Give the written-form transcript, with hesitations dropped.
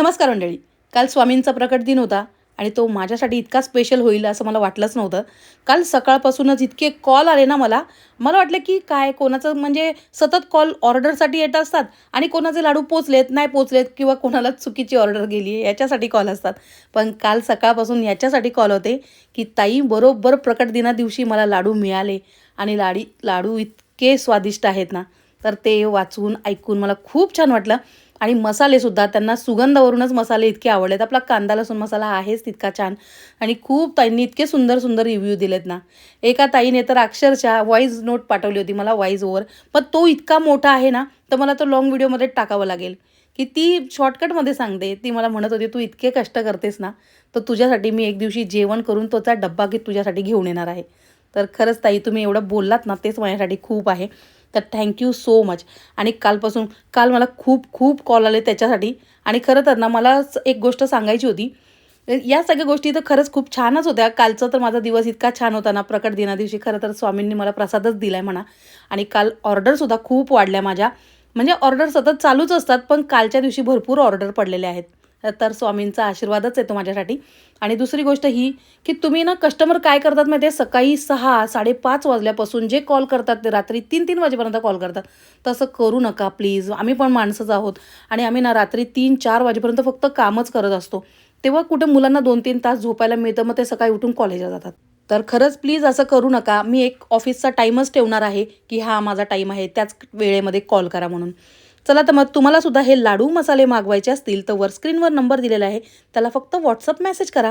नमस्कार मंडळी. काल स्वामींचा प्रकट दिन होता आणि तो माझ्यासाठी इतका स्पेशल होईल असं मला वाटलंच नव्हतं. काल सकाळपासूनच इतके कॉल आले ना मला. मला वाटलं की काय कोणाचं म्हणजे सतत कॉल ऑर्डरसाठी येत असतात आणि कोणाचे लाडू पोचलेत, नाही पोचलेत किंवा कोणाला चुकीची ऑर्डर गेली आहे याच्यासाठी कॉल असतात. पण काल सकाळपासून याच्यासाठी कॉल होते की ताई बरोबर प्रकट दिना दिवशी मला लाडू मिळाले आणि लाडू इतके स्वादिष्ट आहेत ना, तर ते वाचून ऐकून मला खूप छान वाटलं. आणि मसालेसुद्धा त्यांना सुगंधावरूनच मसाले इतके आवडलेत. आपला कांदा लसूण मसाला आहेच तितका छान आणि खूप ताईंनी इतके सुंदर सुंदर रिव्ह्यू दिलेत ना. एका ताईने तर अक्षरशः व्हॉईस नोट पाठवली होती मला व्हॉईस ओव्हर. पण तो इतका मोठा आहे ना, तर मला तो लाँग व्हिडिओमध्ये टाकावं लागेल, की ती शॉर्टकटमध्ये सांगते. ती मला म्हणत होती, "तू इतके कष्ट करतेस ना, तर तुझ्यासाठी मी एक दिवशी जेवण करून त्याचा डब्बा तुझ्यासाठी घेऊन येणार आहे." तर खरंच ताई तुम्ही एवढं बोललात ना, तेच माझ्यासाठी खूप आहे. तर थँक सो मच. आणि काल मला खूप खूप कॉल आले त्याच्यासाठी. आणि खरं तर ना मला एक गोष्ट सांगायची होती. या सगळ्या गोष्टी तर खरंच खूप छानच होत्या. कालचा तर माझा दिवस इतका छान होता ना, प्रकट दिनादिवशी खरं तर स्वामींनी मला प्रसादच दिलाय म्हणा. आणि काल ऑर्डरसुद्धा खूप वाढल्या माझ्या. म्हणजे ऑर्डर सतत चालूच असतात, पण कालच्या दिवशी भरपूर ऑर्डर पडलेले आहेत. तर स्वामींचा आशीर्वादच आहे तो माझ्यासाठी. आणि दुसरी गोष्ट ही, की तुम्ही ना कस्टमर काय करतात माहिती आहे, सकाळी 6, 5:30 वाजल्यापासून जे कॉल करतात ते रात्री 3-3 वाजेपर्यंत कॉल करतात. तसं करू नका प्लीज. आम्ही पण माणसंच आहोत आणि आम्ही ना रात्री 3-4 वाजेपर्यंत फक्त कामच करत असतो. तेव्हा कुठे मुलांना 2-3 तास झोपायला मिळतं, मग ते सकाळी उठून कॉलेजला जातात. तर खरंच प्लीज असं करू नका. मी एक ऑफिसचा टाईमच ठेवणार आहे, की हा माझा टाईम आहे, त्याच वेळेमध्ये कॉल करा म्हणून. चला तर मग तुम्हाला सुद्धा हे लाडू मसाले मागवायचे असतील, तर वर स्क्रीनवर नंबर दिलेला आहे. त्याला फक्त WhatsApp मेसेज करा.